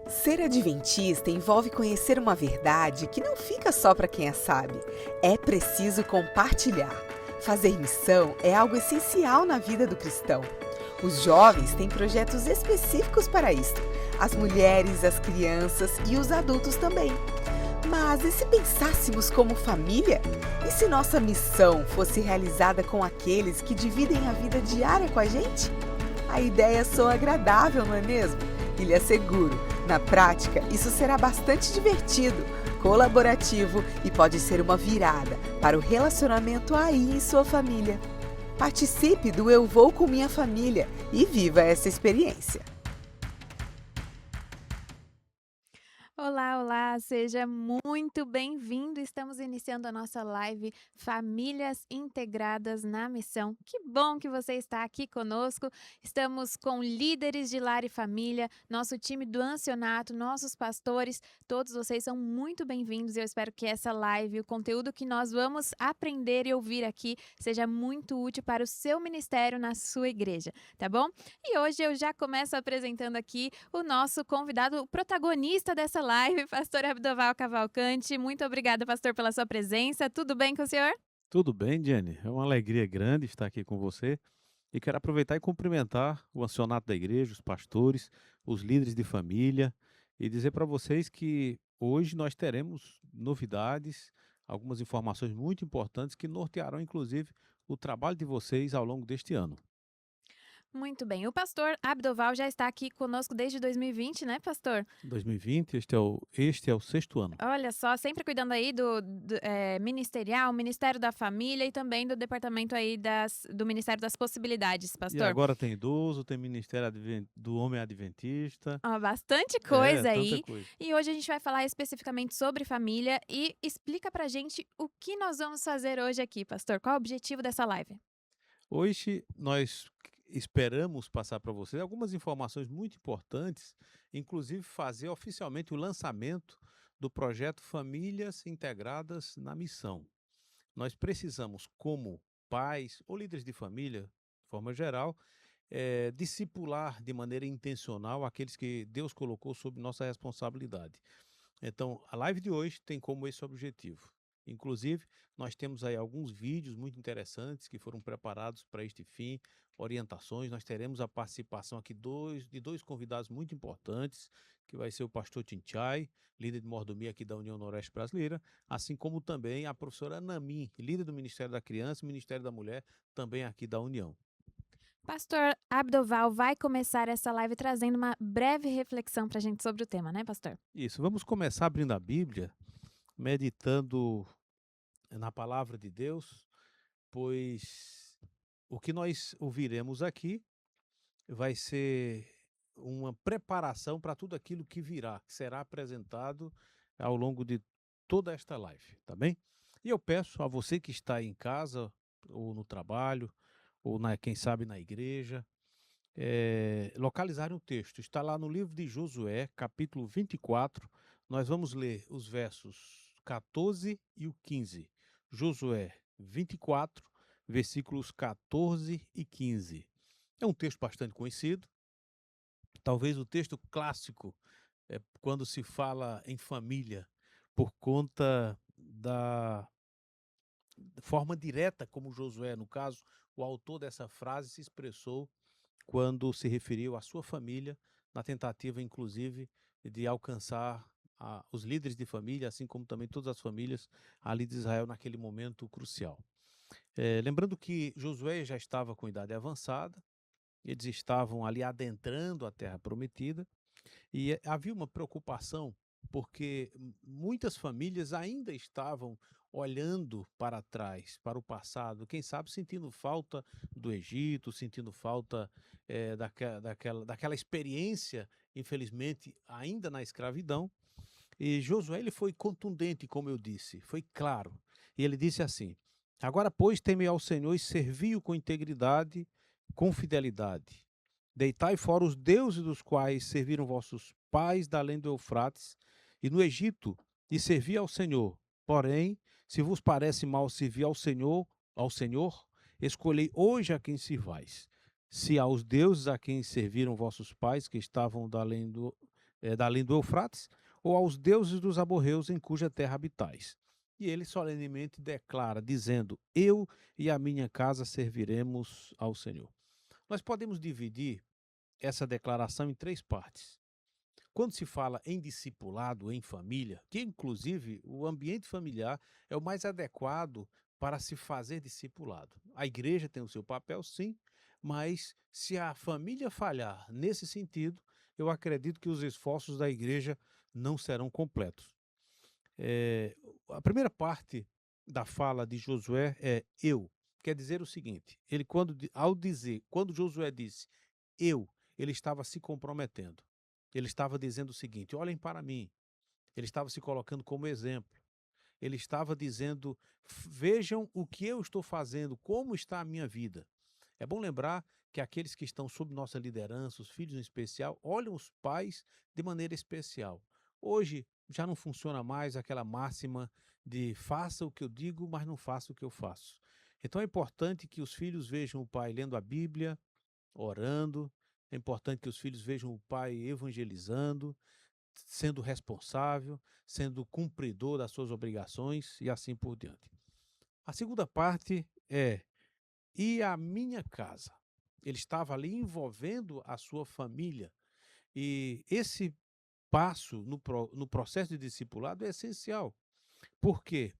Ser adventista envolve conhecer uma verdade que não fica só para quem a sabe. É preciso compartilhar. Fazer missão é algo essencial na vida do cristão. Os jovens têm projetos específicos para isso. As mulheres, as crianças e os adultos também. Mas e se pensássemos como família? E se nossa missão fosse realizada com aqueles que dividem a vida diária com a gente? A ideia soa agradável, não é mesmo? E lhe asseguro, na prática, isso será bastante divertido, colaborativo e pode ser uma virada para o relacionamento aí em sua família. Participe do Eu Vou com Minha Família e viva essa experiência. Olá, olá, seja muito bem-vindo. Estamos iniciando a nossa live Famílias Integradas na Missão. Que bom que você está aqui conosco. Estamos com líderes de lar e família, nosso time do Ancionato, nossos pastores. Todos vocês são muito bem-vindos e eu espero que essa live, o conteúdo que nós vamos aprender e ouvir aqui, seja muito útil para o seu ministério na sua igreja, tá bom? E hoje eu já começo apresentando aqui o nosso convidado, o protagonista dessa live, pastor Abdoval Cavalcante. Muito obrigada, pastor, pela sua presença. Tudo bem com o senhor? Tudo bem, Jenny? É uma alegria grande estar aqui com você e quero aproveitar e cumprimentar o acionato da igreja, os pastores, os líderes de família e dizer para vocês que hoje nós teremos novidades, algumas informações muito importantes que nortearão, inclusive, o trabalho de vocês ao longo deste ano. Muito bem. O pastor Abdoval já está aqui conosco desde 2020, né, pastor? 2020, este é o sexto ano. Olha só, sempre cuidando aí do ministerial, Ministério da Família e também do departamento aí do Ministério das Possibilidades, E pastor. agora tem idoso, tem Ministério do Homem Adventista, Ó, bastante é, coisa tanta aí. coisa. E hoje a gente vai falar especificamente sobre família e explica pra gente o que nós vamos fazer hoje aqui, pastor. Qual é o objetivo dessa live? Hoje nós esperamos passar para vocês algumas informações muito importantes, inclusive fazer oficialmente o lançamento do projeto Famílias Integradas na Missão. Nós precisamos, como pais ou líderes de família, de forma geral, discipular de maneira intencional aqueles que Deus colocou sob nossa responsabilidade. Então, a live de hoje tem como esse objetivo. Inclusive, nós temos aí alguns vídeos muito interessantes que foram preparados para este fim, orientações. Nós teremos a participação aqui de dois convidados muito importantes, que vai ser o pastor Tinchai, líder de mordomia aqui da União Noroeste Brasileira, assim como também a professora Namin, líder do Ministério da Criança e Ministério da Mulher, também aqui da União. Pastor Abdoval vai começar essa live trazendo uma breve reflexão pra gente sobre o tema, né, pastor? Isso, vamos começar abrindo a Bíblia, meditando na palavra de Deus, pois o que nós ouviremos aqui vai ser uma preparação para tudo aquilo que virá, que será apresentado ao longo de toda esta live, tá bem? E eu peço a você que está em casa, ou no trabalho, ou quem sabe na igreja, localizar o texto. Está lá no livro de Josué, capítulo 24. Nós vamos ler os versos 14 e o 15. Josué 24, versículos 14 e 15. É um texto bastante conhecido, talvez o texto clássico quando se fala em família, por conta da forma direta como Josué, no caso, o autor dessa frase se expressou quando se referiu à sua família, na tentativa, inclusive, de alcançar os líderes de família, assim como também todas as famílias ali de Israel naquele momento crucial. Lembrando que Josué já estava com idade avançada, eles estavam ali adentrando a terra prometida, e havia uma preocupação, porque muitas famílias ainda estavam olhando para trás, para o passado, quem sabe sentindo falta do Egito, sentindo falta daquela experiência, infelizmente, ainda na escravidão. E Josué ele foi contundente, como eu disse, foi claro. E ele disse assim: agora, pois, teme ao Senhor e servi-o com integridade, com fidelidade. Deitai fora os deuses dos quais serviram vossos pais da além do Eufrates e no Egito, e servi ao Senhor. Porém, se vos parece mal servir ao Senhor, escolhei hoje a quem sirvais. Se aos deuses a quem serviram vossos pais, que estavam da além do Eufrates, ou aos deuses dos amorreus em cuja terra habitais. E ele solenemente declara, dizendo: Eu e a minha casa serviremos ao Senhor. Nós podemos dividir essa declaração em três partes. Quando se fala em discipulado em família, que inclusive o ambiente familiar é o mais adequado para se fazer discipulado. A igreja tem o seu papel, sim, mas se a família falhar nesse sentido, eu acredito que os esforços da igreja não serão completos. Eh, a primeira parte da fala de Josué é eu. Quer dizer o seguinte, ele quando Josué disse eu, ele estava se comprometendo. Ele estava dizendo o seguinte: olhem para mim. Ele estava se colocando como exemplo. Ele estava dizendo: vejam o que eu estou fazendo, como está a minha vida. É bom lembrar que aqueles que estão sob nossa liderança, os filhos em especial, olham os pais de maneira especial. Hoje já não funciona mais aquela máxima de faça o que eu digo, mas não faça o que eu faço. Então é importante que os filhos vejam o pai lendo a Bíblia, orando. É importante que os filhos vejam o pai evangelizando, sendo responsável, sendo cumpridor das suas obrigações e assim por diante. A segunda parte é: e a minha casa? Ele estava ali envolvendo a sua família. E esse passo no processo de discipulado é essencial. Porque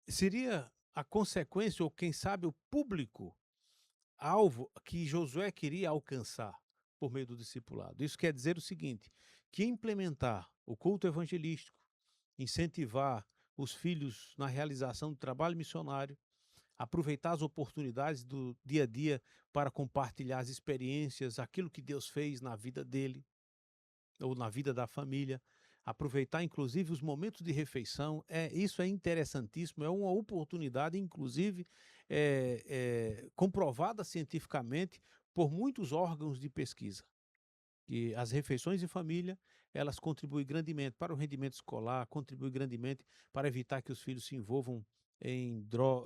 seria a consequência, ou quem sabe o público alvo que Josué queria alcançar por meio do discipulado. Isso quer dizer o seguinte: que implementar o culto evangelístico, incentivar os filhos na realização do trabalho missionário, aproveitar as oportunidades do dia a dia para compartilhar as experiências, aquilo que Deus fez na vida dele ou na vida da família, aproveitar inclusive os momentos de refeição, isso é interessantíssimo, é uma oportunidade inclusive comprovada cientificamente por muitos órgãos de pesquisa. E as refeições em família, elas contribuem grandemente para o rendimento escolar, contribuem grandemente para evitar que os filhos se envolvam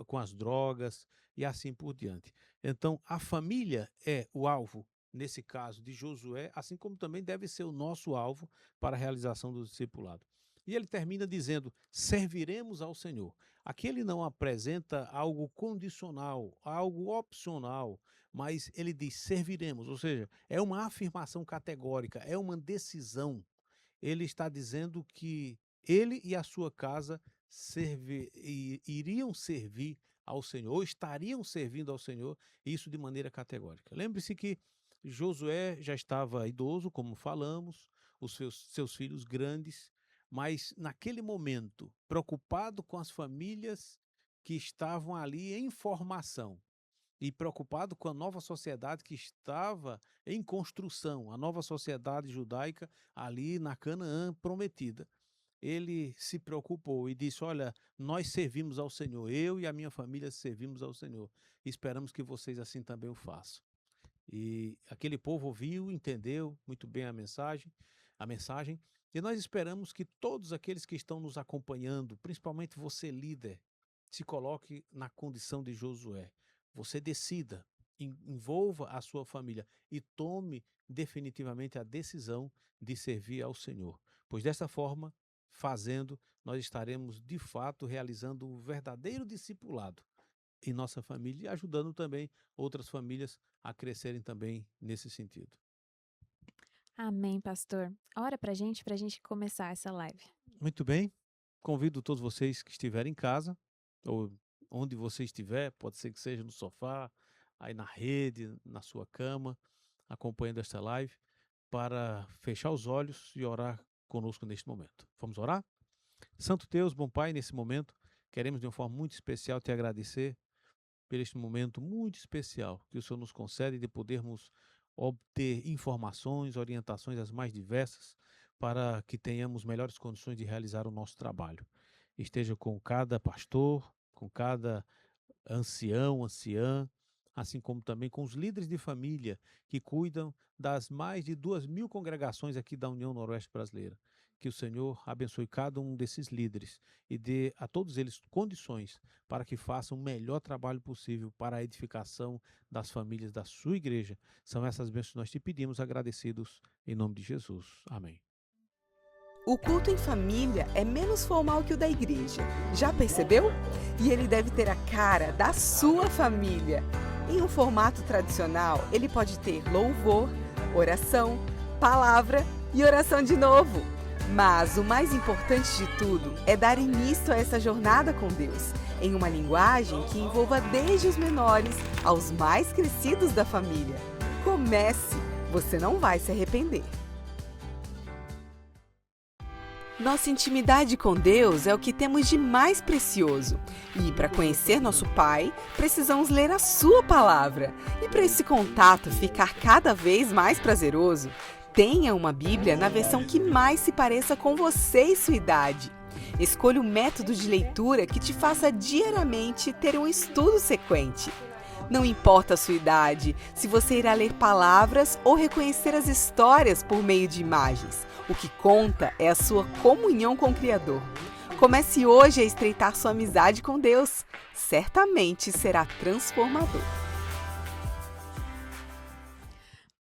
com as drogas e assim por diante. Então, a família é o alvo, nesse caso, de Josué, assim como também deve ser o nosso alvo para a realização do discipulado. E ele termina dizendo: serviremos ao Senhor. Aqui ele não apresenta algo condicional, algo opcional, mas ele diz serviremos, ou seja, é uma afirmação categórica, é uma decisão. Ele está dizendo que ele e a sua casa iriam servir ao Senhor, ou estariam servindo ao Senhor, isso de maneira categórica. Lembre-se que Josué já estava idoso, como falamos, os seus filhos grandes, mas naquele momento, preocupado com as famílias que estavam ali em formação, e preocupado com a nova sociedade que estava em construção, a nova sociedade judaica ali na Canaã prometida. Ele se preocupou e disse: olha, nós servimos ao Senhor, eu e a minha família servimos ao Senhor. Esperamos que vocês assim também o façam. E aquele povo ouviu, entendeu muito bem a mensagem, e nós esperamos que todos aqueles que estão nos acompanhando, principalmente você líder, se coloque na condição de Josué. Você decida, envolva a sua família e tome definitivamente a decisão de servir ao Senhor. Pois dessa forma, fazendo, nós estaremos de fato realizando o verdadeiro discipulado em nossa família e ajudando também outras famílias a crescerem também nesse sentido. Amém, pastor. Ora pra gente começar essa live. Muito bem, convido todos vocês que estiverem em casa, ou onde você estiver, pode ser que seja no sofá, aí na rede, na sua cama, acompanhando esta live, para fechar os olhos e orar conosco neste momento. Vamos orar? Santo Deus, bom Pai, nesse momento, queremos de uma forma muito especial te agradecer por este momento muito especial que o Senhor nos concede de podermos obter informações, orientações as mais diversas para que tenhamos melhores condições de realizar o nosso trabalho. Esteja com cada pastor, com cada ancião, anciã, assim como também com os líderes de família que cuidam das mais de 2.000 congregações aqui da União Noroeste Brasileira. Que o Senhor abençoe cada um desses líderes e dê a todos eles condições para que façam o melhor trabalho possível para a edificação das famílias da sua igreja. São essas bênçãos que nós te pedimos, agradecidos em nome de Jesus. Amém. O culto em família é menos formal que o da igreja. Já percebeu? E ele deve ter a cara da sua família. Em um formato tradicional, ele pode ter louvor, oração, palavra e oração de novo. Mas o mais importante de tudo é dar início a essa jornada com Deus, em uma linguagem que envolva desde os menores aos mais crescidos da família. Comece! Você não vai se arrepender. Nossa intimidade com Deus é o que temos de mais precioso. E para conhecer nosso Pai, precisamos ler a Sua Palavra. E para esse contato ficar cada vez mais prazeroso, tenha uma Bíblia na versão que mais se pareça com você e sua idade. Escolha um método de leitura que te faça diariamente ter um estudo sequente. Não importa a sua idade, se você irá ler palavras ou reconhecer as histórias por meio de imagens. O que conta é a sua comunhão com o Criador. Comece hoje a estreitar sua amizade com Deus. Certamente será transformador.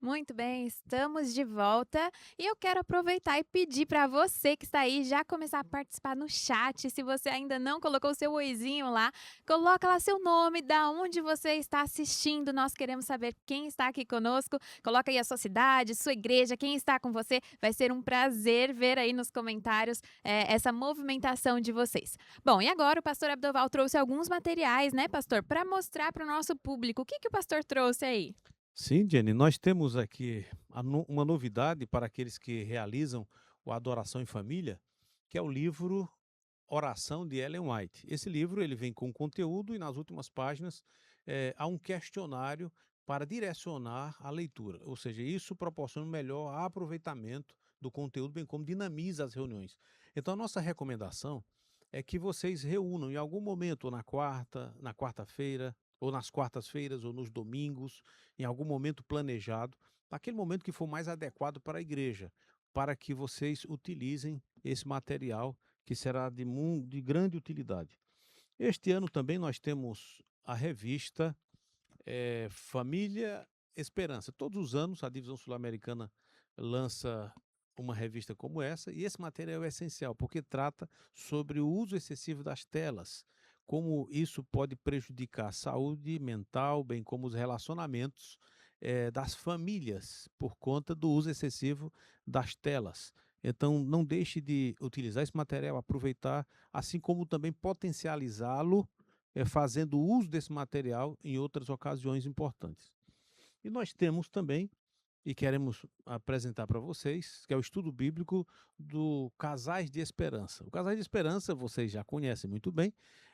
Muito bem, estamos de volta e eu quero aproveitar e pedir para você que está aí já começar a participar no chat. Se você ainda não colocou o seu oizinho lá, coloca lá seu nome, da onde você está assistindo. Nós queremos saber quem está aqui conosco. Coloca aí a sua cidade, sua igreja, quem está com você. Vai ser um prazer ver aí nos comentários essa movimentação de vocês. Bom, e agora o pastor Abdoval trouxe alguns materiais, né, pastor, para mostrar para o nosso público. O que o pastor trouxe aí? Sim, Jenny, nós temos aqui uma novidade para aqueles que realizam o Adoração em Família, que é o livro Oração de Ellen White. Esse livro ele vem com conteúdo e nas últimas páginas há um questionário para direcionar a leitura, ou seja, isso proporciona um melhor aproveitamento do conteúdo, bem como dinamiza as reuniões. Então, a nossa recomendação é que vocês reúnam em algum momento, ou na quarta-feira, ou nas quartas-feiras, ou nos domingos, em algum momento planejado, naquele momento que for mais adequado para a igreja, para que vocês utilizem esse material que será de grande utilidade. Este ano também nós temos a revista Família Esperança. Todos os anos a Divisão Sul-Americana lança uma revista como essa, e esse material é essencial, porque trata sobre o uso excessivo das telas, como isso pode prejudicar a saúde mental, bem como os relacionamentos das famílias, por conta do uso excessivo das telas. Então, não deixe de utilizar esse material, aproveitar, assim como também potencializá-lo, fazendo uso desse material em outras ocasiões importantes. E nós temos também, e queremos apresentar para vocês, que é o estudo bíblico do Casais de Esperança. O Casais de Esperança, vocês já conhecem muito bem,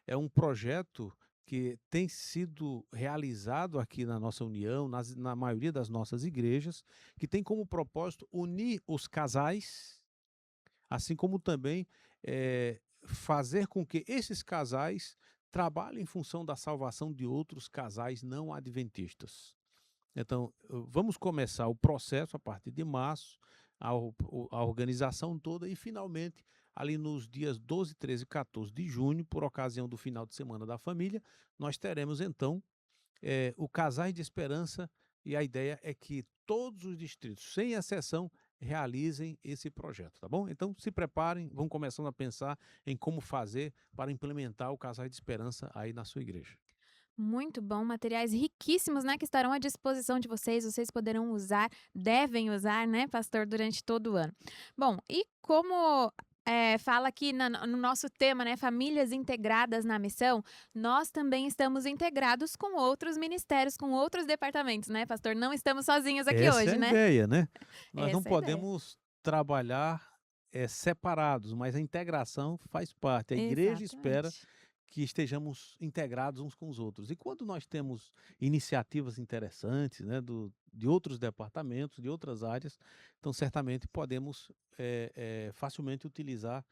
é um projeto que tem sido realizado aqui na nossa união, na maioria das nossas igrejas, que tem como propósito unir os casais, assim como também fazer com que esses casais trabalhem em função da salvação de outros casais não adventistas. Então, vamos começar o processo a partir de março, a organização toda, e finalmente, ali nos dias 12, 13 e 14 de junho, por ocasião do final de semana da família, nós teremos então o Casais de Esperança, e a ideia é que todos os distritos, sem exceção, realizem esse projeto, tá bom? Então, se preparem, vão começando a pensar em como fazer para implementar o Casais de Esperança aí na sua igreja. Muito bom, materiais riquíssimos, né, que estarão à disposição de vocês. Vocês poderão usar, devem usar, né, pastor, durante todo o ano. Bom, e como fala aqui no nosso tema, né, famílias integradas na missão, nós também estamos integrados com outros ministérios, com outros departamentos, né, pastor? Não estamos sozinhos aqui Essa hoje, é a né? ideia, né? Nós não Essa é a ideia. podemos trabalhar separados, mas a integração faz parte. A igreja espera Exatamente. que estejamos integrados uns com os outros. E quando nós temos iniciativas interessantes, né, de outros departamentos, de outras áreas, então certamente podemos facilmente utilizar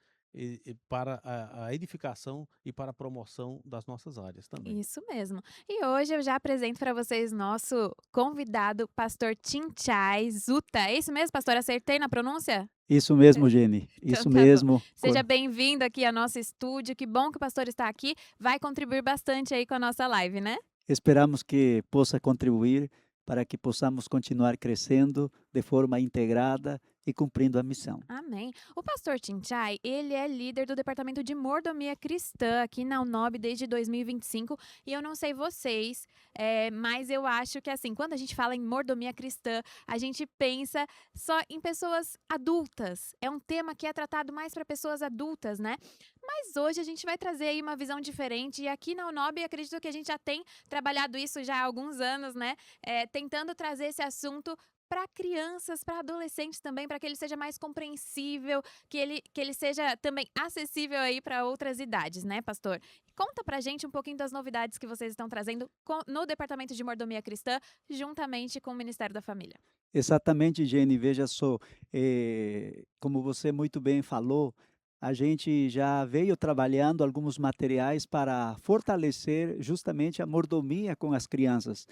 para a edificação e para a promoção das nossas áreas também. Isso mesmo. E hoje eu já apresento para vocês nosso convidado, pastor Tinchai Zuta. É isso mesmo, pastor? Acertei na pronúncia? Isso mesmo, Jenny. Então Isso tá bom. mesmo. Seja bem-vindo aqui ao nosso estúdio. Que bom que o pastor está aqui. Vai contribuir bastante aí com a nossa live, né? Esperamos que possa contribuir para que possamos continuar crescendo de forma integrada e cumprindo a missão. Amém. O pastor Tinchai, ele é líder do departamento de mordomia cristã aqui na UNOB desde 2025. E eu não sei vocês, mas eu acho que assim, quando a gente fala em mordomia cristã, a gente pensa só em pessoas adultas. É um tema que é tratado mais para pessoas adultas, né? Mas hoje a gente vai trazer aí uma visão diferente. E aqui na UNOB, acredito que a gente já tem trabalhado isso já há alguns anos, né? Tentando trazer esse assunto para crianças, para adolescentes também, para que ele seja mais compreensível, que ele seja também acessível aí para outras idades, né, pastor? Conta pra gente um pouquinho das novidades que vocês estão trazendo no Departamento de Mordomia Cristã, juntamente com o Ministério da Família. Exatamente, Jenny. Veja só, como você muito bem falou, a gente já veio trabalhando alguns materiais para fortalecer justamente a mordomia com as crianças.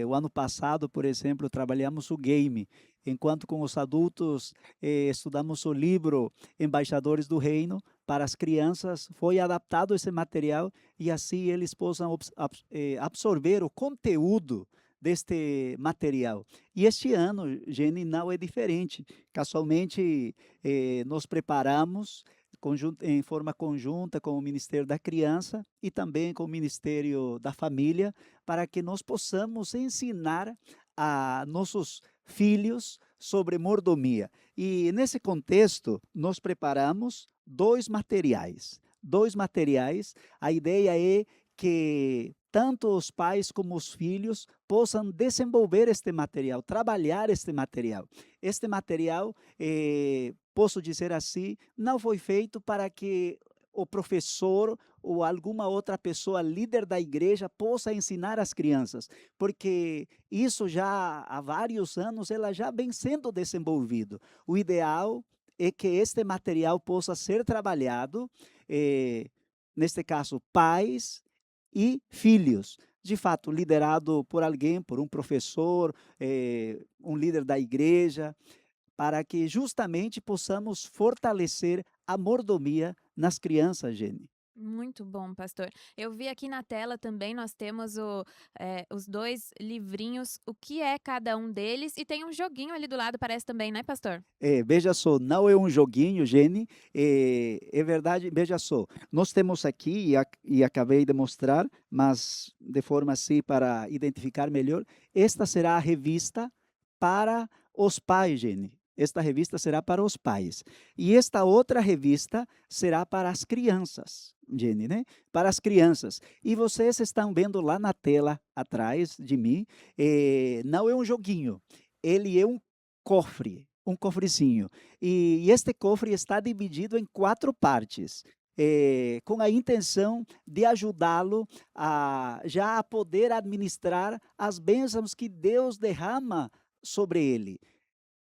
O ano passado, por exemplo, trabalhamos o game, enquanto com os adultos estudamos o livro Embaixadores do Reino. Para as crianças foi adaptado esse material e assim eles possam absorver o conteúdo deste material. E este ano, Jenny, não é diferente. Casualmente, nos preparamos em forma conjunta com o Ministério da Criança e também com o Ministério da Família, para que nós possamos ensinar a nossos filhos sobre mordomia. E nesse contexto, nós preparamos dois materiais. A ideia é que tanto os pais como os filhos possam desenvolver este material, trabalhar este material. Este material, posso dizer assim, não foi feito para que o professor ou alguma outra pessoa líder da igreja possa ensinar as crianças, porque isso já há vários anos ela já vem sendo desenvolvido. O ideal é que este material possa ser trabalhado, neste caso, pais e filhos, de fato, liderado por alguém, por um professor, um líder da igreja, para que justamente possamos fortalecer a mordomia nas crianças, Jenny. Muito bom, pastor. Eu vi aqui na tela também, nós temos os dois livrinhos, o que é cada um deles, e tem um joguinho ali do lado, parece também, né, pastor? Veja só, não é um joguinho, Jenny, é verdade, veja só, nós temos aqui, e acabei de mostrar, mas de forma assim para identificar melhor, esta será a revista para os pais, Jenny. Esta revista será para os pais. E esta outra revista será para as crianças, Jenny, né? Para as crianças. E vocês estão vendo lá na tela atrás de mim, não é um joguinho, ele é um cofre, um cofrezinho. E este cofre está dividido em 4 partes. Com a intenção de ajudá-lo já a poder administrar as bênçãos que Deus derrama sobre ele.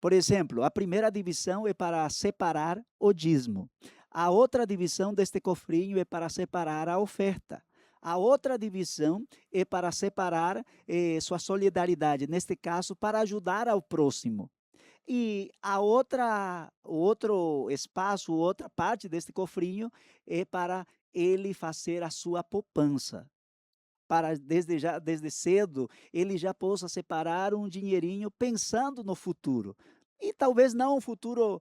Por exemplo, a primeira divisão é para separar o dízimo. A outra divisão deste cofrinho é para separar a oferta. A outra divisão é para separar sua solidariedade, neste caso, para ajudar ao próximo. E o outro espaço, outra parte deste cofrinho é para ele fazer a sua poupança. Para desde cedo ele já possa separar um dinheirinho pensando no futuro. E talvez não um futuro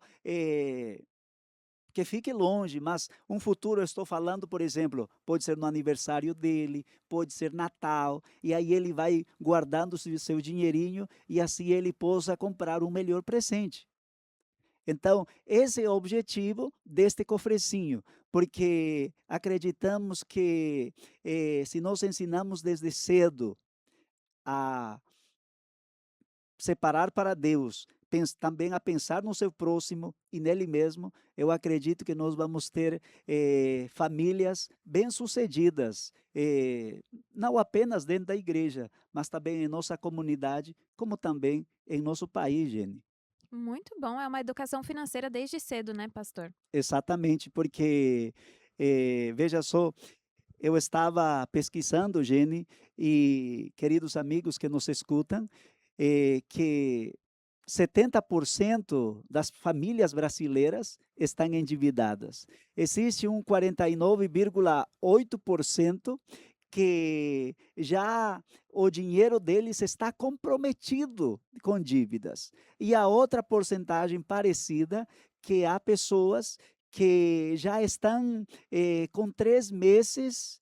que fique longe, mas um futuro, eu estou falando, por exemplo, pode ser no aniversário dele, pode ser Natal, e aí ele vai guardando o seu dinheirinho e assim ele possa comprar um melhor presente. Então, esse é o objetivo deste cofrecinho, porque acreditamos que se nós ensinamos desde cedo a separar para Deus, também a pensar no seu próximo e nele mesmo, eu acredito que nós vamos ter famílias bem-sucedidas, não apenas dentro da igreja, mas também em nossa comunidade, como também em nosso país, Jenny. Muito bom, é uma educação financeira desde cedo, né, pastor? Exatamente, porque, veja só, eu estava pesquisando, Jenny, e queridos amigos que nos escutam, que 70% das famílias brasileiras estão endividadas. Existe um 49,8% que já o dinheiro deles está comprometido com dívidas. E a outra porcentagem parecida, que há pessoas que já estão com 3 meses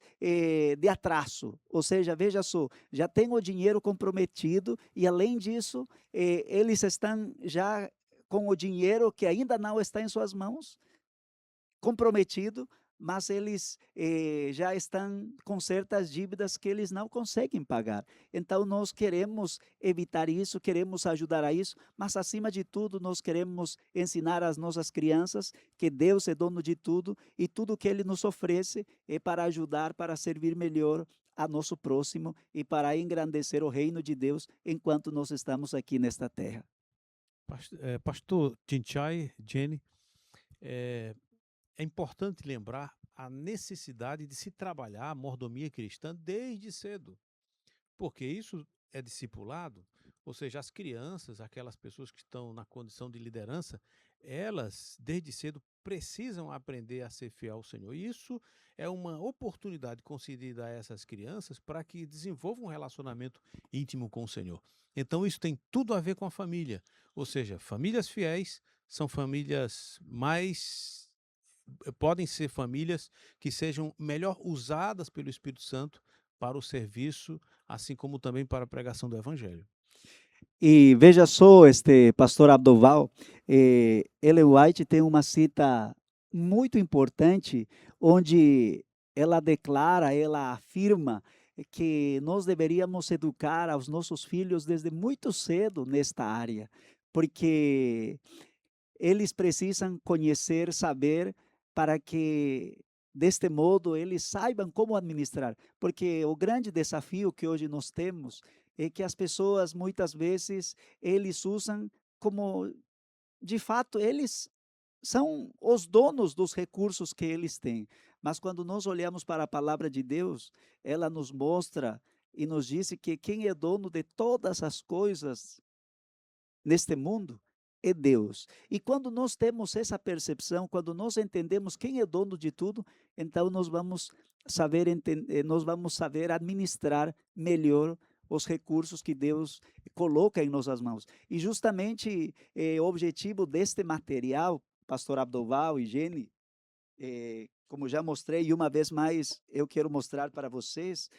de atraso. Ou seja, veja só, já tem o dinheiro comprometido e, além disso, eles estão já com o dinheiro que ainda não está em suas mãos, comprometido, mas eles já estão com certas dívidas que eles não conseguem pagar. Então, nós queremos evitar isso, queremos ajudar a isso, mas, acima de tudo, nós queremos ensinar às nossas crianças que Deus é dono de tudo e tudo que Ele nos oferece é para ajudar, para servir melhor a nosso próximo e para engrandecer o reino de Deus enquanto nós estamos aqui nesta terra. Pastor Tinchai, Jenny, é importante lembrar a necessidade de se trabalhar a mordomia cristã desde cedo, porque isso é discipulado, ou seja, as crianças, aquelas pessoas que estão na condição de liderança, elas desde cedo precisam aprender a ser fiel ao Senhor. E isso é uma oportunidade concedida a essas crianças para que desenvolvam um relacionamento íntimo com o Senhor. Então isso tem tudo a ver com a família, ou seja, famílias fiéis são famílias podem ser famílias que sejam melhor usadas pelo Espírito Santo para o serviço, assim como também para a pregação do Evangelho. E veja só, pastor Abdoval, Ellen White tem uma cita muito importante, onde ela declara, ela afirma que nós deveríamos educar aos nossos filhos desde muito cedo nesta área, porque eles precisam conhecer, saber, para que deste modo eles saibam como administrar, porque o grande desafio que hoje nós temos é que as pessoas muitas vezes eles usam como, de fato, eles são os donos dos recursos que eles têm. Mas quando nós olhamos para a palavra de Deus, ela nos mostra e nos diz que quem é dono de todas as coisas neste mundo é Deus. E quando nós temos essa percepção, quando nós entendemos quem é dono de tudo, então nós vamos saber administrar melhor os recursos que Deus coloca em nossas mãos. E justamente o objetivo deste material, pastor Abdoval e Jenny, como já mostrei, e uma vez mais eu quero mostrar para vocês,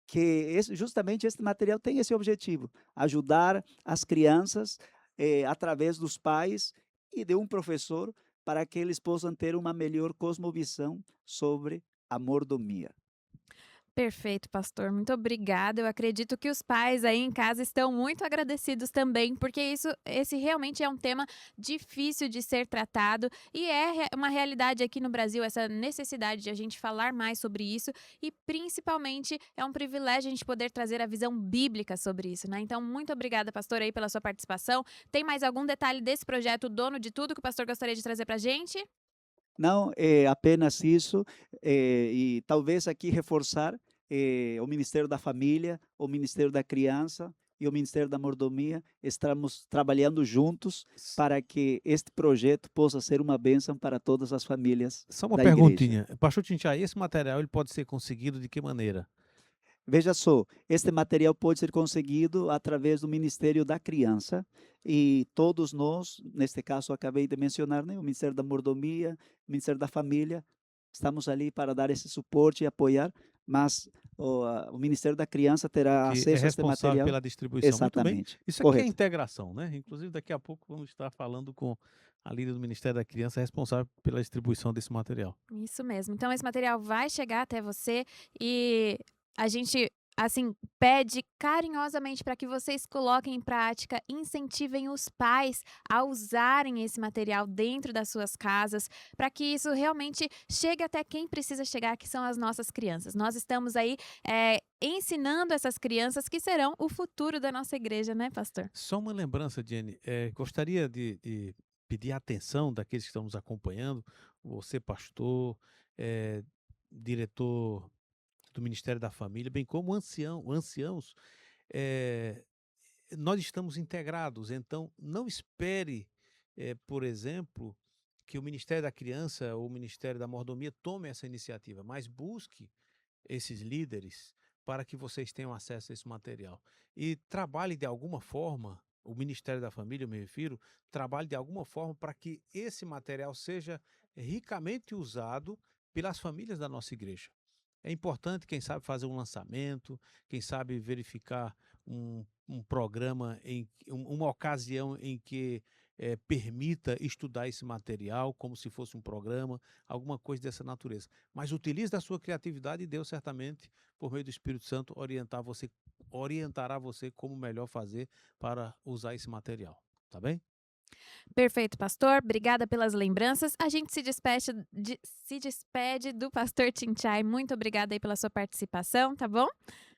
que justamente este material tem esse objetivo, ajudar as crianças através dos pais e de um professor, para que eles possam ter uma melhor cosmovisão sobre a mordomia. Perfeito, pastor. Muito obrigada. Eu acredito que os pais aí em casa estão muito agradecidos também, porque esse realmente é um tema difícil de ser tratado e é uma realidade aqui no Brasil, essa necessidade de a gente falar mais sobre isso e, principalmente, é um privilégio a gente poder trazer a visão bíblica sobre isso, né? Então, muito obrigada, pastor, aí pela sua participação. Tem mais algum detalhe desse projeto Dono de Tudo que o pastor gostaria de trazer para a gente? Não é apenas isso, e talvez aqui reforçar o Ministério da Família, o Ministério da Criança e o Ministério da Mordomia. Estamos trabalhando juntos para que este projeto possa ser uma bênção para todas as famílias Só uma da perguntinha. igreja. Pastor Tinchai, esse material ele pode ser conseguido de que maneira? Veja só, este material pode ser conseguido através do Ministério da Criança e todos nós, neste caso acabei de mencionar, né, o Ministério da Mordomia, o Ministério da Família, estamos ali para dar esse suporte e apoiar, mas o Ministério da Criança terá Que é acesso a este responsável material. pela distribuição. Muito bem. Exatamente. Isso aqui é Correto. integração, né? Inclusive, daqui a pouco vamos estar falando com a líder do Ministério da Criança responsável pela distribuição desse material. Isso mesmo. Então, esse material vai chegar até você e a gente assim, pede carinhosamente para que vocês coloquem em prática, incentivem os pais a usarem esse material dentro das suas casas, para que isso realmente chegue até quem precisa chegar, que são as nossas crianças. Nós estamos aí ensinando essas crianças que serão o futuro da nossa igreja, né, pastor? Só uma lembrança, Jenny. Gostaria de pedir a atenção daqueles que estão nos acompanhando, você, pastor, eh, diretor do Ministério da Família, bem como anciãos. eh, Nós estamos integrados, então não espere, por exemplo, que o Ministério da Criança ou o Ministério da Mordomia tome essa iniciativa, mas busque esses líderes para que vocês tenham acesso a esse material. E trabalhe de alguma forma, o Ministério da Família, eu me refiro, trabalhe de alguma forma para que esse material seja ricamente usado pelas famílias da nossa igreja. É importante, quem sabe, fazer um lançamento, quem sabe verificar um programa, uma ocasião em que permita estudar esse material como se fosse um programa, alguma coisa dessa natureza. Mas utilize da sua criatividade e Deus certamente, por meio do Espírito Santo, orientará você como melhor fazer para usar esse material. Tá bem? Perfeito, pastor. Obrigada pelas lembranças. A gente se despede do pastor Tinchai. Muito obrigada aí pela sua participação, tá bom?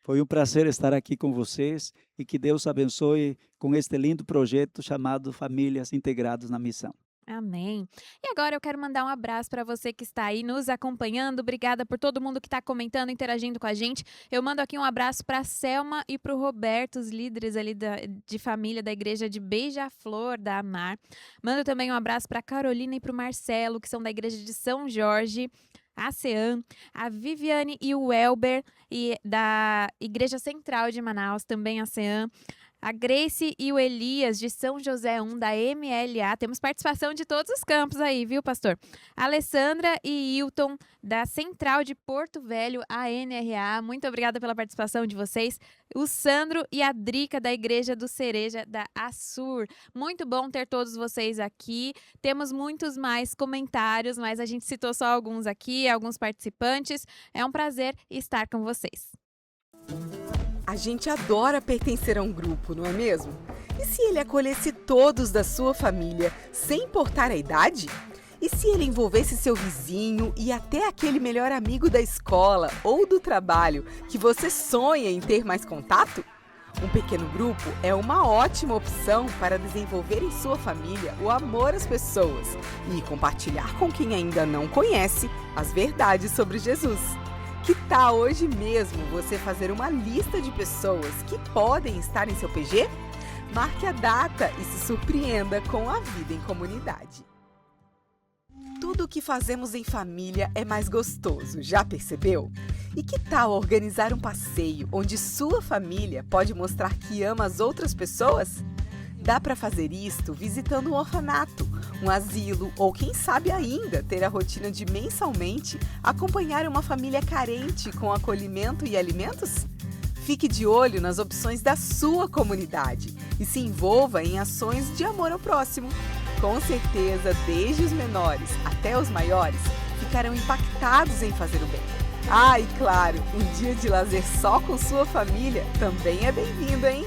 Foi um prazer estar aqui com vocês e que Deus abençoe com este lindo projeto chamado Famílias Integradas na Missão. Amém. E agora eu quero mandar um abraço para você que está aí nos acompanhando. Obrigada por todo mundo que está comentando, interagindo com a gente. Eu mando aqui um abraço para a Selma e para o Roberto, os líderes ali de família da igreja de Beija-Flor da Amar. Mando também um abraço para a Carolina e para o Marcelo, que são da igreja de São Jorge. A Cean, a Viviane e o Elber, e da Igreja Central de Manaus, também a Cean. A Grace e o Elias, de São José 1, da MLA. Temos participação de todos os campos aí, viu, pastor? A Alessandra e Hilton, da Central de Porto Velho, a NRA. Muito obrigada pela participação de vocês. O Sandro e a Drica, da Igreja do Cereja, da Assur. Muito bom ter todos vocês aqui. Temos muitos mais comentários, mas a gente citou só alguns aqui, alguns participantes. É um prazer estar com vocês. A gente adora pertencer a um grupo, não é mesmo? E se ele acolhesse todos da sua família, sem importar a idade? E se ele envolvesse seu vizinho e até aquele melhor amigo da escola ou do trabalho que você sonha em ter mais contato? Um pequeno grupo é uma ótima opção para desenvolver em sua família o amor às pessoas e compartilhar com quem ainda não conhece as verdades sobre Jesus. Que tal hoje mesmo você fazer uma lista de pessoas que podem estar em seu PG? Marque a data e se surpreenda com a vida em comunidade. Tudo o que fazemos em família é mais gostoso, já percebeu? E que tal organizar um passeio onde sua família pode mostrar que ama as outras pessoas? Dá para fazer isto visitando um orfanato, um asilo ou, quem sabe ainda, ter a rotina de mensalmente acompanhar uma família carente com acolhimento e alimentos? Fique de olho nas opções da sua comunidade e se envolva em ações de amor ao próximo. Com certeza, desde os menores até os maiores, ficarão impactados em fazer o bem. Ah, e claro, um dia de lazer só com sua família também é bem-vindo, hein?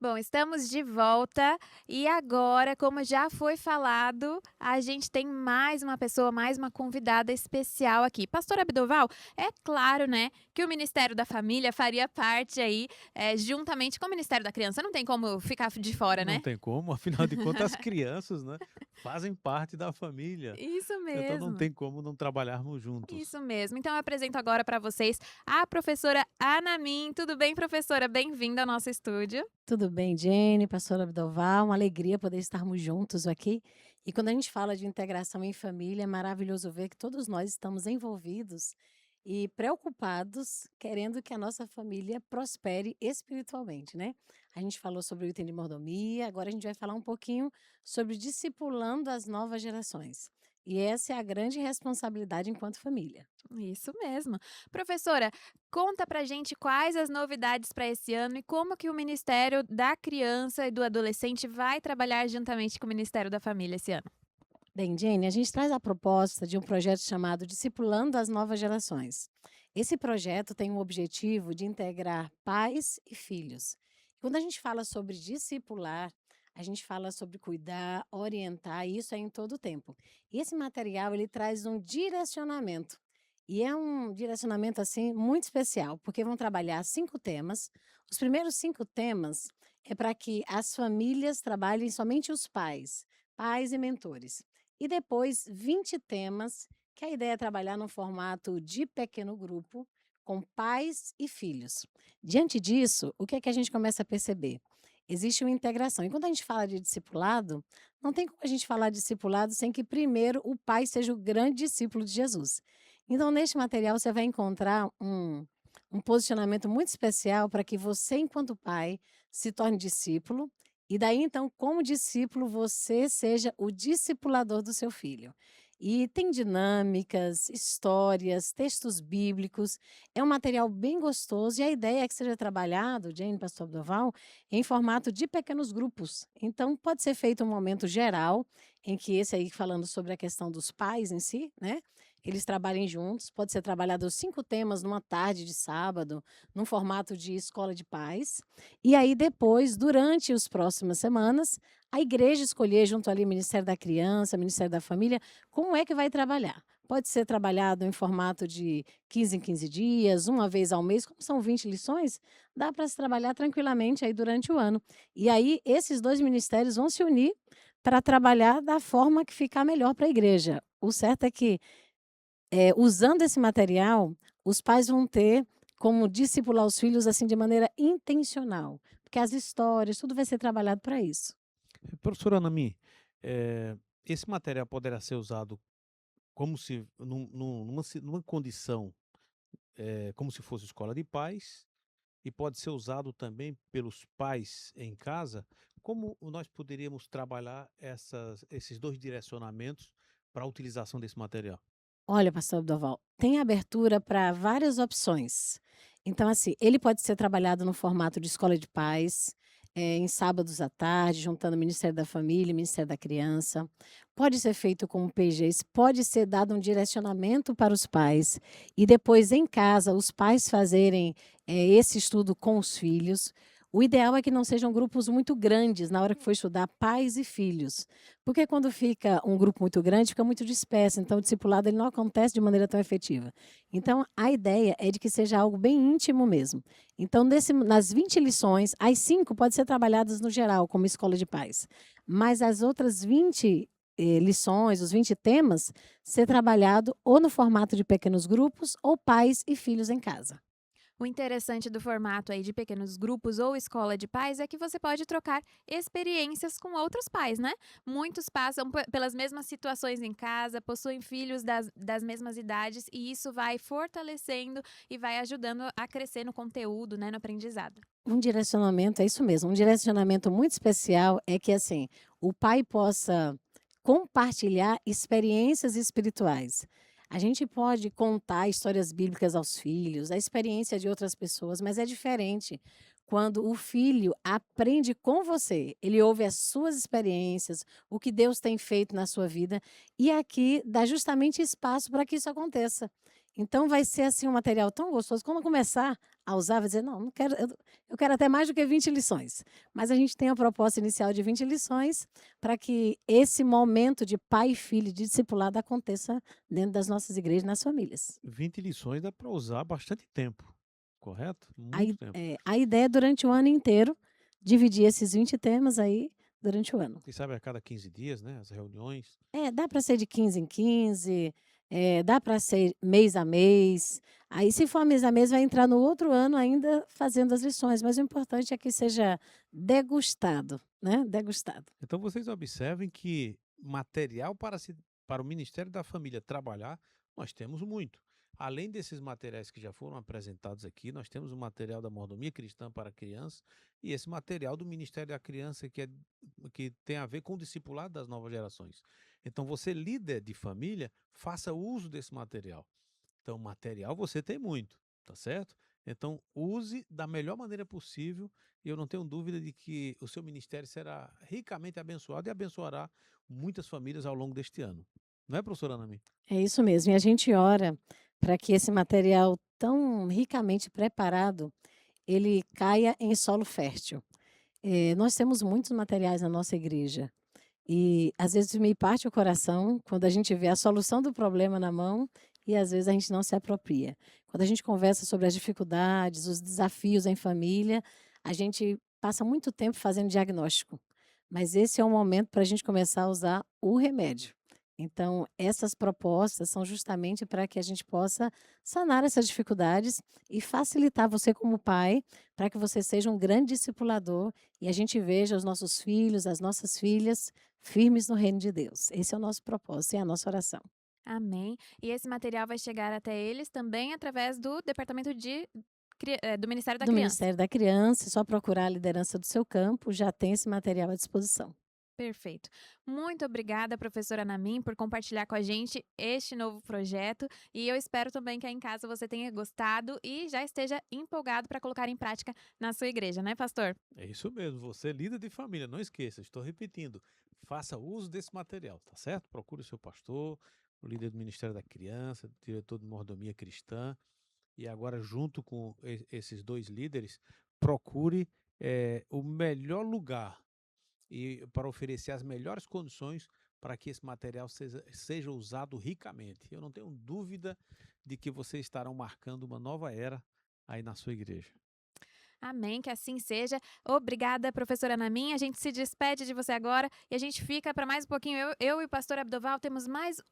Bom, estamos de volta e agora, como já foi falado, a gente tem mais uma pessoa, mais uma convidada especial aqui. Pastor Abdoval, é claro, né, que o Ministério da Família faria parte aí, juntamente com o Ministério da Criança. Não tem como ficar de fora, né? Não tem como, afinal de contas, as crianças, né, fazem parte da família. Isso mesmo. Então não tem como não trabalharmos juntos. Isso mesmo. Então eu apresento agora para vocês a professora Ana Min. Tudo bem, professora? Bem-vinda ao nosso estúdio. Tudo bem, Jenny, pastora Abdoval, uma alegria poder estarmos juntos aqui. E quando a gente fala de integração em família, é maravilhoso ver que todos nós estamos envolvidos e preocupados, querendo que a nossa família prospere espiritualmente, né? A gente falou sobre o item de mordomia, agora a gente vai falar um pouquinho sobre discipulando as novas gerações. E essa é a grande responsabilidade enquanto família. Isso mesmo. Professora, conta pra gente quais as novidades para esse ano e como que o Ministério da Criança e do Adolescente vai trabalhar juntamente com o Ministério da Família esse ano. Bem, Jenny, a gente traz a proposta de um projeto chamado Discipulando as Novas Gerações. Esse projeto tem o objetivo de integrar pais e filhos. Quando a gente fala sobre discipular, a gente fala sobre cuidar, orientar, e isso é em todo o tempo. E esse material ele traz um direcionamento. E é um direcionamento assim muito especial, porque vão trabalhar 5 temas. Os primeiros 5 temas é para que as famílias trabalhem somente os pais, pais e mentores. E depois 20 temas que a ideia é trabalhar no formato de pequeno grupo, com pais e filhos. Diante disso, o que é que a gente começa a perceber? Existe uma integração. E quando a gente fala de discipulado, não tem como a gente falar de discipulado sem que primeiro o pai seja o grande discípulo de Jesus. Então, neste material, você vai encontrar um posicionamento muito especial para que você, enquanto pai, se torne discípulo. E daí, então, como discípulo, você seja o discipulador do seu filho. E tem dinâmicas, histórias, textos bíblicos. É um material bem gostoso e a ideia é que seja trabalhado, Jane, Pastor Abdoval, em formato de pequenos grupos. Então, pode ser feito um momento geral, em que esse aí falando sobre a questão dos pais em si, né? Eles trabalhem juntos, pode ser trabalhado os 5 temas numa tarde de sábado, num formato de escola de pais. E aí depois, durante as próximas semanas, a igreja escolher junto ali Ministério da Criança, Ministério da Família, como é que vai trabalhar. Pode ser trabalhado em formato de 15 em 15 dias, uma vez ao mês, como são 20 lições, dá para se trabalhar tranquilamente aí durante o ano. E aí esses 2 ministérios vão se unir para trabalhar da forma que ficar melhor para a igreja. O certo é que usando esse material, os pais vão ter como discipular os filhos, assim, de maneira intencional, porque as histórias, tudo vai ser trabalhado para isso. Professora Anami, esse material poderá ser usado como se numa condição, como se fosse escola de pais, e pode ser usado também pelos pais em casa. Como nós poderíamos trabalhar esses 2 direcionamentos para a utilização desse material? Olha, pastor Abdoval, tem abertura para várias opções. Então, assim, ele pode ser trabalhado no formato de escola de paz, em sábados à tarde, juntando o Ministério da Família e Ministério da Criança. Pode ser feito com PGs, pode ser dado um direcionamento para os pais e depois em casa os pais fazerem esse estudo com os filhos. O ideal é que não sejam grupos muito grandes na hora que for estudar pais e filhos, porque quando fica um grupo muito grande, fica muito disperso, então o discipulado ele não acontece de maneira tão efetiva. Então, a ideia é de que seja algo bem íntimo mesmo. Então, nas 20 lições, as 5 podem ser trabalhadas no geral, como escola de pais, mas as outras 20 lições, os 20 temas, ser trabalhado ou no formato de pequenos grupos ou pais e filhos em casa. O interessante do formato aí de pequenos grupos ou escola de pais é que você pode trocar experiências com outros pais, né? Muitos passam pelas mesmas situações em casa, possuem filhos das mesmas idades e isso vai fortalecendo e vai ajudando a crescer no conteúdo, né, no aprendizado. Um direcionamento, é isso mesmo, um direcionamento muito especial é que, assim, o pai possa compartilhar experiências espirituais. A gente pode contar histórias bíblicas aos filhos, a experiência de outras pessoas, mas é diferente quando o filho aprende com você. Ele ouve as suas experiências, o que Deus tem feito na sua vida, e aqui dá justamente espaço para que isso aconteça. Então vai ser assim um material tão gostoso. Quando começar a usar, vai dizer, não quero, eu quero até mais do que 20 lições. Mas a gente tem a proposta inicial de 20 lições para que esse momento de pai e filho, de discipulado, aconteça dentro das nossas igrejas, nas famílias. 20 lições dá para usar bastante tempo, correto? A, Muito tempo. a ideia é durante o ano inteiro, dividir esses 20 temas aí durante o ano. Quem sabe a cada 15 dias, né? As reuniões. Dá para ser de 15 em 15, dá para ser mês a mês. Aí, se for mês a mês, vai entrar no outro ano ainda fazendo as lições, mas o importante é que seja degustado, né? Degustado. Então vocês observem que material para o Ministério da Família trabalhar, nós temos muito. Além desses materiais que já foram apresentados aqui, nós temos o material da Mordomia Cristã para Crianças e esse material do Ministério da Criança que tem a ver com o discipulado das novas gerações. Então você, líder de família, faça uso desse material. Então material você tem muito, tá certo? Então use da melhor maneira possível e eu não tenho dúvida de que o seu ministério será ricamente abençoado e abençoará muitas famílias ao longo deste ano. Não é, professora Anami? É isso mesmo. E a gente ora para que esse material tão ricamente preparado, ele caia em solo fértil. Nós temos muitos materiais na nossa igreja e às vezes me parte o coração quando a gente vê a solução do problema na mão e às vezes a gente não se apropria. Quando a gente conversa sobre as dificuldades, os desafios em família, a gente passa muito tempo fazendo diagnóstico, mas esse é o momento para a gente começar a usar o remédio. Então, essas propostas são justamente para que a gente possa sanar essas dificuldades e facilitar você como pai, para que você seja um grande discipulador e a gente veja os nossos filhos, as nossas filhas firmes no reino de Deus. Esse é o nosso propósito e a nossa oração. Amém. E esse material vai chegar até eles também através do Departamento do Ministério da Do Criança. Ministério da Criança, é só procurar a liderança do seu campo, já tem esse material à disposição. Perfeito. Muito obrigada, professora Namin, por compartilhar com a gente este novo projeto. E eu espero também que aí em casa você tenha gostado e já esteja empolgado para colocar em prática na sua igreja, né, pastor? É isso mesmo, você é líder de família, não esqueça, estou repetindo, faça uso desse material, tá certo? Procure o seu pastor, o líder do Ministério da Criança, diretor de mordomia cristã, e agora junto com esses dois líderes, procure o melhor lugar e para oferecer as melhores condições para que esse material seja usado ricamente. Eu não tenho dúvida de que vocês estarão marcando uma nova era aí na sua igreja. Amém, que assim seja. Obrigada, professora Namin. A gente se despede de você agora e a gente fica para mais um pouquinho. Eu e o pastor Abdoval temos mais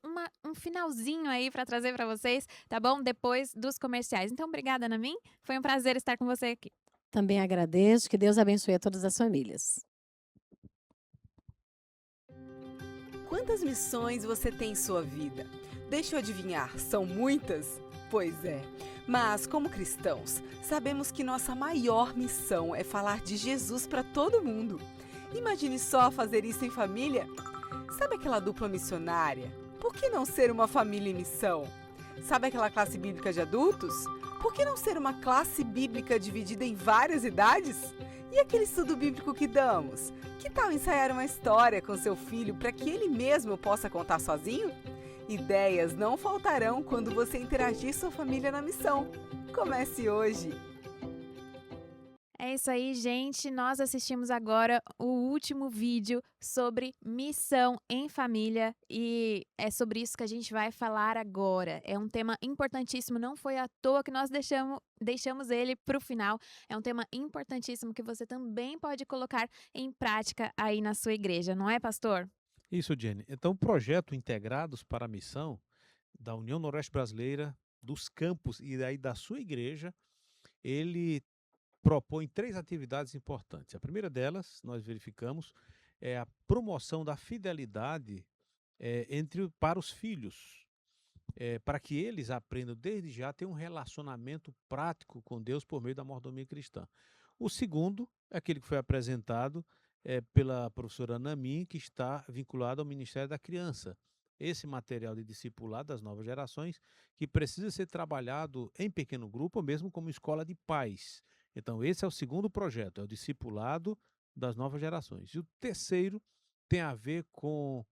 um finalzinho aí para trazer para vocês, tá bom? Depois dos comerciais. Então, obrigada, Namin. Foi um prazer estar com você aqui. Também agradeço, que Deus abençoe a todas as famílias. Quantas missões você tem em sua vida? Deixa eu adivinhar, são muitas? Pois é, mas como cristãos, sabemos que nossa maior missão é falar de Jesus para todo mundo. Imagine só fazer isso em família. Sabe aquela dupla missionária? Por que não ser uma família em missão? Sabe aquela classe bíblica de adultos? Por que não ser uma classe bíblica dividida em várias idades? E aquele estudo bíblico que damos? Que tal ensaiar uma história com seu filho para que ele mesmo possa contar sozinho? Ideias não faltarão quando você interagir sua família na missão. Comece hoje! É isso aí, gente. Nós assistimos agora o último vídeo sobre missão em família e é sobre isso que a gente vai falar agora. É um tema importantíssimo, não foi à toa que nós deixamos ele para o final. É um tema importantíssimo que você também pode colocar em prática aí na sua igreja, não é, pastor? Isso, Jenny. Então, o projeto Integrados para a Missão da União Noroeste Brasileira, dos campos e daí da sua igreja, ele propõe 3 atividades importantes. A primeira delas, nós verificamos, é a promoção da fidelidade para os filhos, para que eles aprendam desde já a ter um relacionamento prático com Deus por meio da mordomia cristã. O segundo é aquele que foi apresentado pela professora Namin, que está vinculado ao Ministério da Criança. Esse material de discipulado das novas gerações, que precisa ser trabalhado em pequeno grupo, ou mesmo como escola de pais. Então, esse é o segundo projeto, é o discipulado das novas gerações. E o terceiro tem a ver com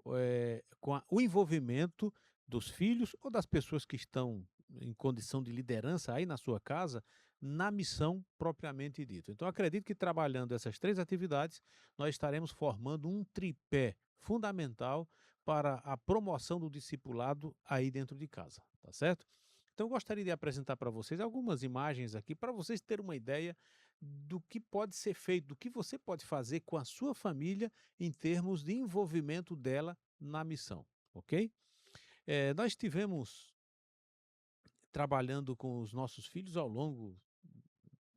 o envolvimento dos filhos ou das pessoas que estão em condição de liderança aí na sua casa, na missão propriamente dita. Então, acredito que trabalhando essas 3 atividades, nós estaremos formando um tripé fundamental para a promoção do discipulado aí dentro de casa, tá certo? Então, eu gostaria de apresentar para vocês algumas imagens aqui, para vocês terem uma ideia do que pode ser feito, do que você pode fazer com a sua família em termos de envolvimento dela na missão, ok? Nós estivemos trabalhando com os nossos filhos ao longo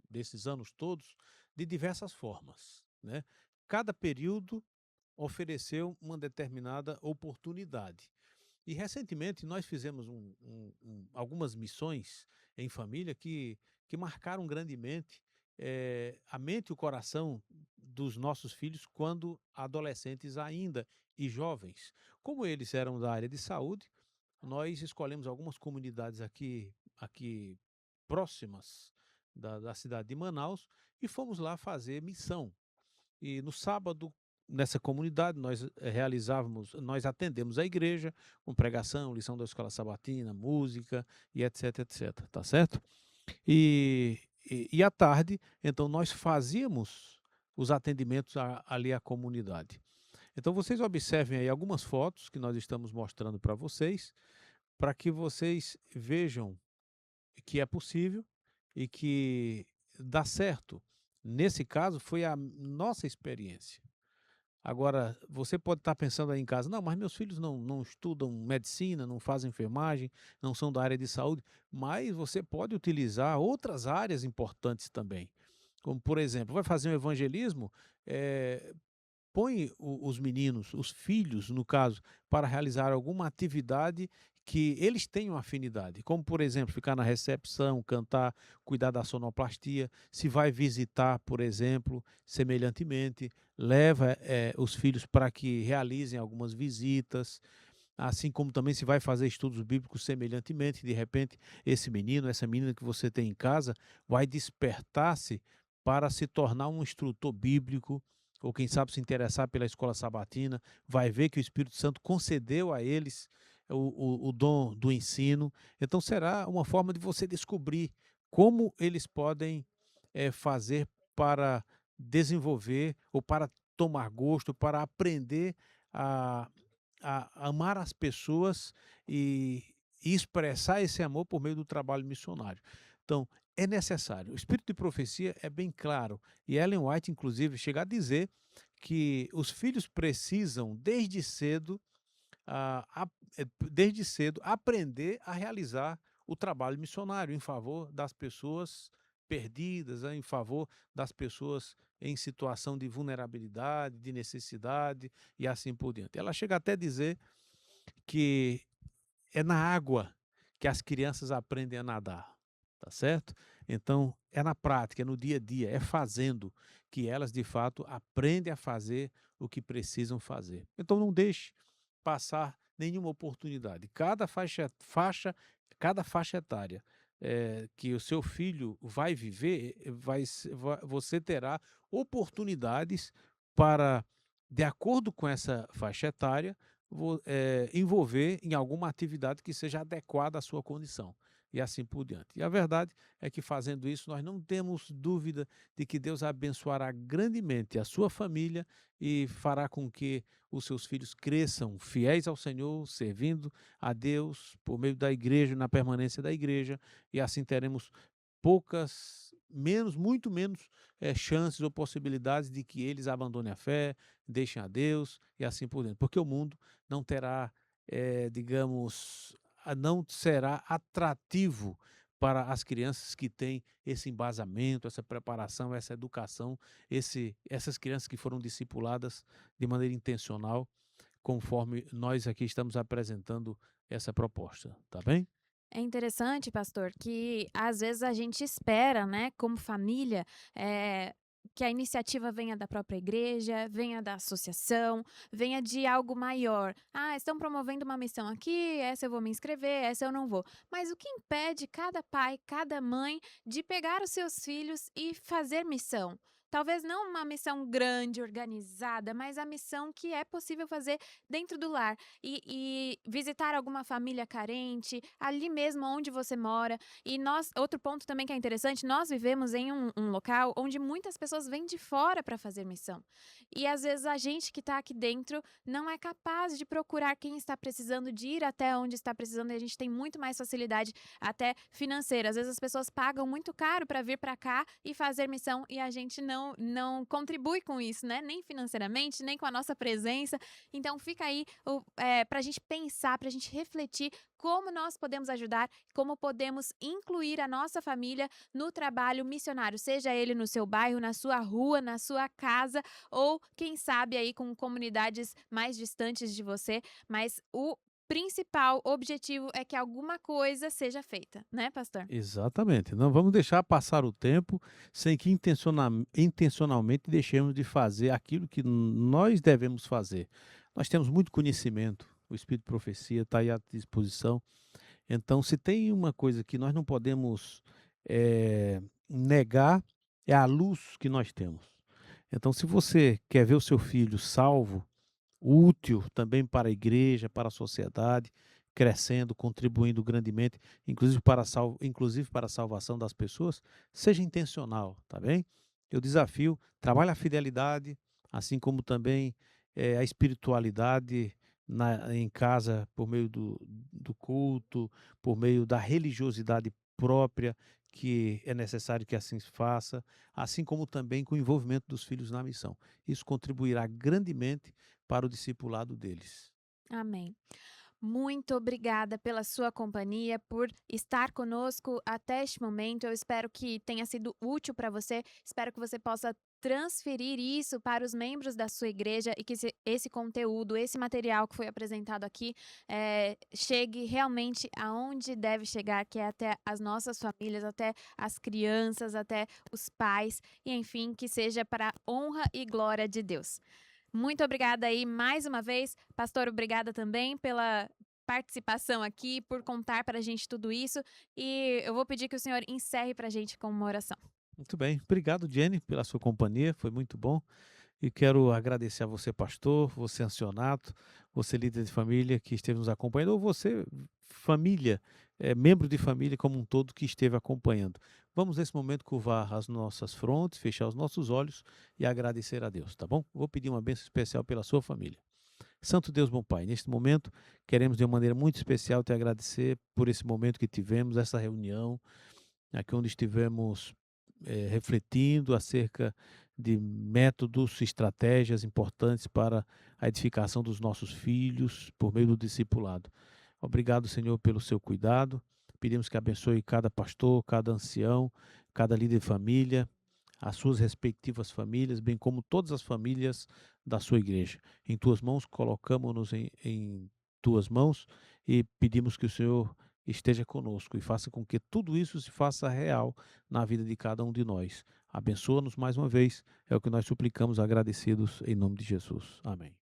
desses anos todos, de diversas formas, né? Cada período ofereceu uma determinada oportunidade. E recentemente nós fizemos algumas missões em família que marcaram grandemente a mente e o coração dos nossos filhos quando adolescentes ainda e jovens. Como eles eram da área de saúde, nós escolhemos algumas comunidades aqui próximas da cidade de Manaus e fomos lá fazer missão. E no sábado, nessa comunidade, nós atendemos a igreja com pregação, lição da escola sabatina, música e etc, etc, tá certo? E à tarde, então, nós fazíamos os atendimentos ali à comunidade. Então, vocês observem aí algumas fotos que nós estamos mostrando para vocês, para que vocês vejam que é possível e que dá certo. Nesse caso, foi a nossa experiência. Agora, você pode estar pensando aí em casa, não, mas meus filhos não estudam medicina, não fazem enfermagem, não são da área de saúde, mas você pode utilizar outras áreas importantes também. Como, por exemplo, vai fazer um evangelismo, põe os meninos, os filhos, no caso, para realizar alguma atividade que eles tenham afinidade, como, por exemplo, ficar na recepção, cantar, cuidar da sonoplastia. Se vai visitar, por exemplo, semelhantemente, leva os filhos para que realizem algumas visitas, assim como também se vai fazer estudos bíblicos semelhantemente. De repente, esse menino, essa menina que você tem em casa, vai despertar-se para se tornar um instrutor bíblico, ou quem sabe se interessar pela escola sabatina, vai ver que o Espírito Santo concedeu a eles o dom do ensino. Então será uma forma de você descobrir como eles podem fazer para desenvolver ou para tomar gosto, para aprender a, a amar as pessoas e expressar esse amor por meio do trabalho missionário. Então, é necessário. O espírito de profecia é bem claro. E Ellen White, inclusive, chega a dizer que os filhos precisam, desde cedo, aprender a realizar o trabalho missionário em favor das pessoas perdidas, em favor das pessoas em situação de vulnerabilidade, de necessidade e assim por diante. Ela chega até a dizer que é na água que as crianças aprendem a nadar, tá certo? Então, é na prática, é no dia a dia, é fazendo que elas, de fato, aprendem a fazer o que precisam fazer. Então, não deixe passar nenhuma oportunidade. Cada faixa etária que o seu filho vai viver, você terá oportunidades para, de acordo com essa faixa etária, envolver em alguma atividade que seja adequada à sua condição e assim por diante. E a verdade é que fazendo isso, nós não temos dúvida de que Deus abençoará grandemente a sua família e fará com que os seus filhos cresçam fiéis ao Senhor, servindo a Deus por meio da igreja, na permanência da igreja, e assim teremos muito menos chances ou possibilidades de que eles abandonem a fé, deixem a Deus e assim por diante. Porque o mundo não terá, não será atrativo para as crianças que têm esse embasamento, essa preparação, essa educação, essas crianças que foram discipuladas de maneira intencional, conforme nós aqui estamos apresentando essa proposta, tá bem? É interessante, pastor, que às vezes a gente espera, né, como família, que a iniciativa venha da própria igreja, venha da associação, venha de algo maior. Ah, estão promovendo uma missão aqui, essa eu vou me inscrever, essa eu não vou. Mas o que impede cada pai, cada mãe de pegar os seus filhos e fazer missão? Talvez não uma missão grande, organizada, mas a missão que é possível fazer dentro do lar e visitar alguma família carente, ali mesmo onde você mora. E outro ponto também que é interessante, nós vivemos em um local onde muitas pessoas vêm de fora para fazer missão. E às vezes a gente que está aqui dentro não é capaz de procurar quem está precisando, de ir até onde está precisando, e a gente tem muito mais facilidade até financeira. Às vezes as pessoas pagam muito caro para vir para cá e fazer missão e a gente não contribui com isso, né? Nem financeiramente, nem com a nossa presença. Então fica aí para a gente pensar, para a gente refletir como nós podemos ajudar, como podemos incluir a nossa família no trabalho missionário, seja ele no seu bairro, na sua rua, na sua casa, ou quem sabe aí com comunidades mais distantes de você, mas o principal objetivo é que alguma coisa seja feita, né, pastor? Exatamente. Não vamos deixar passar o tempo sem que intencionalmente deixemos de fazer aquilo que nós devemos fazer. Nós temos muito conhecimento, o Espírito de Profecia está aí à disposição. Então, se tem uma coisa que nós não podemos negar, é a luz que nós temos. Então, se você quer ver o seu filho salvo, útil também para a igreja, para a sociedade, crescendo, contribuindo grandemente, inclusive para a salvação das pessoas, seja intencional, tá bem? Eu desafio, trabalhe a fidelidade, assim como também a espiritualidade em casa, por meio do culto, por meio da religiosidade própria, que é necessário que assim se faça, assim como também com o envolvimento dos filhos na missão. Isso contribuirá grandemente para o discipulado deles. Amém. Muito obrigada pela sua companhia, por estar conosco até este momento. Eu espero que tenha sido útil para você. Espero que você possa transferir isso para os membros da sua igreja e que esse conteúdo, esse material que foi apresentado aqui, chegue realmente aonde deve chegar, que é até as nossas famílias, até as crianças, até os pais, e enfim, que seja para a honra e glória de Deus. Muito obrigada aí mais uma vez. Pastor, obrigada também pela participação aqui, por contar para a gente tudo isso. E eu vou pedir que o senhor encerre para a gente com uma oração. Muito bem. Obrigado, Jenny, pela sua companhia. Foi muito bom. E quero agradecer a você, pastor, você, ancianato, você, líder de família, que esteve nos acompanhando, ou você, família, membro de família como um todo, que esteve acompanhando. Vamos, nesse momento, curvar as nossas frontes, fechar os nossos olhos e agradecer a Deus, tá bom? Vou pedir uma bênção especial pela sua família. Santo Deus, bom Pai, neste momento, queremos de uma maneira muito especial te agradecer por esse momento que tivemos, essa reunião, aqui onde estivemos refletindo acerca de métodos, estratégias importantes para a edificação dos nossos filhos por meio do discipulado. Obrigado, Senhor, pelo seu cuidado. Pedimos que abençoe cada pastor, cada ancião, cada líder de família, as suas respectivas famílias, bem como todas as famílias da sua igreja. Em tuas mãos, colocamos-nos em tuas mãos e pedimos que o Senhor esteja conosco e faça com que tudo isso se faça real na vida de cada um de nós. Abençoa-nos mais uma vez, é o que nós suplicamos agradecidos em nome de Jesus. Amém.